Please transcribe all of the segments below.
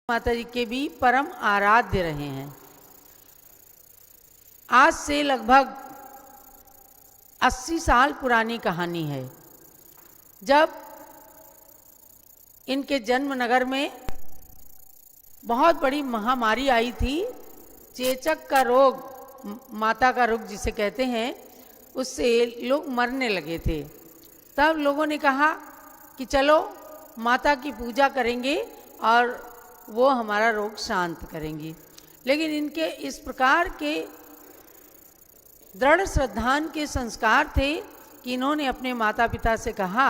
माता जी के भी परम आराध्य रहे हैं। आज से लगभग 80 साल पुरानी कहानी है, जब इनके जन्म नगर में बहुत बड़ी महामारी आई थी। चेचक का रोग, माता का रोग जिसे कहते हैं, उससे लोग मरने लगे थे। तब लोगों ने कहा कि चलो माता की पूजा करेंगे और वो हमारा रोग शांत करेंगी। लेकिन इनके इस प्रकार के दृढ़ श्रद्धान के संस्कार थे कि इन्होंने अपने माता पिता से कहा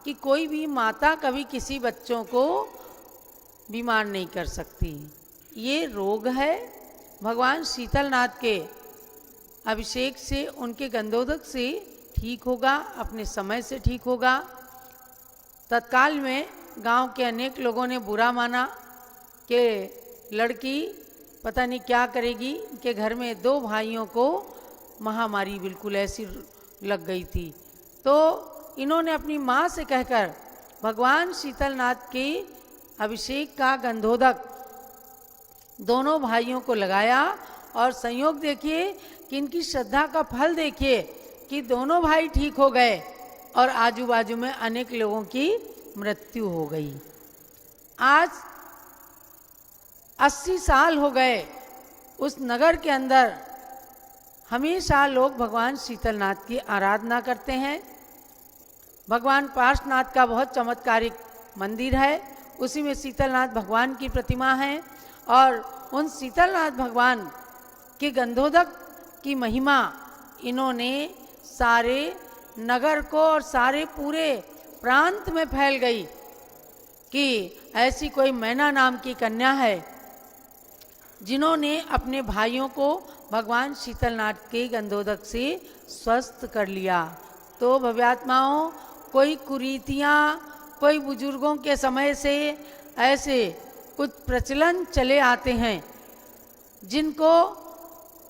कि कोई भी माता कभी किसी बच्चों को बीमार नहीं कर सकती। ये रोग है, भगवान शीतलनाथ के अभिषेक से, उनके गंधोदक से ठीक होगा, अपने समय से ठीक होगा। तत्काल में गांव के अनेक लोगों ने बुरा माना कि लड़की पता नहीं क्या करेगी। के घर में 2 भाइयों को महामारी बिल्कुल ऐसी लग गई थी। तो इन्होंने अपनी माँ से कहकर भगवान शीतलनाथ के अभिषेक का गंधोदक दोनों भाइयों को लगाया। और संयोग देखिए कि इनकी श्रद्धा का फल देखिए कि दोनों भाई ठीक हो गए और आजू बाजू में अनेक लोगों की मृत्यु हो गई। आज 80 साल हो गए उस नगर के अंदर हमेशा लोग भगवान शीतलनाथ की आराधना करते हैं। भगवान पार्श्वनाथ का बहुत चमत्कारिक मंदिर है, उसी में शीतलनाथ भगवान की प्रतिमा है। और उन शीतलनाथ भगवान के गंधोदक की महिमा इन्होंने सारे नगर को और सारे पूरे प्रांत में फैल गई कि ऐसी कोई मैना नाम की कन्या है जिन्होंने अपने भाइयों को भगवान शीतलनाथ के गंधोदक से स्वस्थ कर लिया। तो भव्यात्माओं, कोई कुरीतियाँ, कोई बुजुर्गों के समय से ऐसे कुछ प्रचलन चले आते हैं जिनको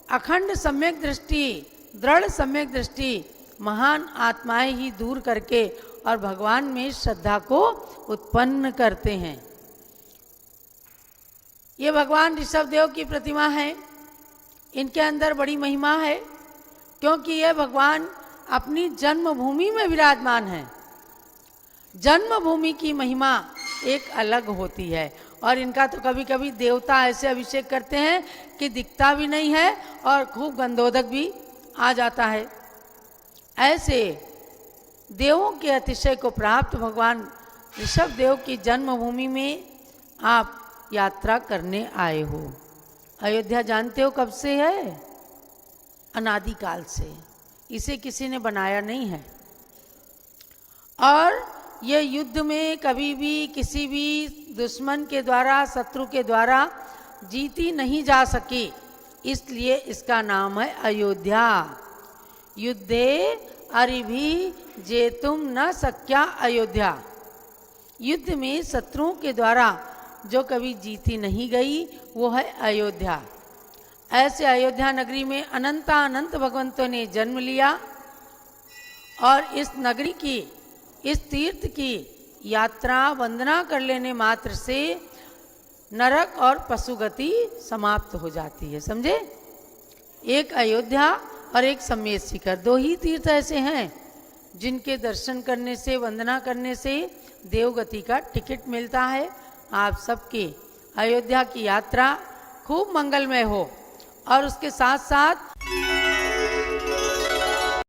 अखंड सम्यक दृष्टि, दृढ़ सम्यक दृष्टि महान आत्माएं ही दूर करके और भगवान में श्रद्धा को उत्पन्न करते हैं। ये भगवान ऋषभदेव की प्रतिमा है, इनके अंदर बड़ी महिमा है क्योंकि ये भगवान अपनी जन्मभूमि में विराजमान है। जन्मभूमि की महिमा एक अलग होती है। और इनका तो कभी कभी देवता ऐसे अभिषेक करते हैं कि दिखता भी नहीं है और खूब गंधोदक भी आ जाता है। ऐसे देवों के अतिशय को प्राप्त भगवान ऋषभदेव की जन्मभूमि में आप यात्रा करने आए हो। अयोध्या जानते हो कब से है? अनादिकाल से। इसे किसी ने बनाया नहीं है। और ये युद्ध में कभी भी किसी भी दुश्मन के द्वारा, शत्रु के द्वारा जीती नहीं जा सकी, इसलिए इसका नाम है अयोध्या। युद्धे अरिभी जेतुम न सक्या अयोध्या। युद्ध में शत्रुओं के द्वारा जो कभी जीती नहीं गई वो है अयोध्या। ऐसे अयोध्या नगरी में अनंत भगवंतों ने जन्म लिया और इस नगरी की, इस तीर्थ की यात्रा वंदना कर लेने मात्र से नरक और पशुगति समाप्त हो जाती है। समझे? एक अयोध्या और एक सम्मेद शिखर, 2 ही तीर्थ ऐसे हैं जिनके दर्शन करने से, वंदना करने से देवगति का टिकट मिलता है। आप सबकी अयोध्या की यात्रा खूब मंगलमय हो और उसके साथ साथ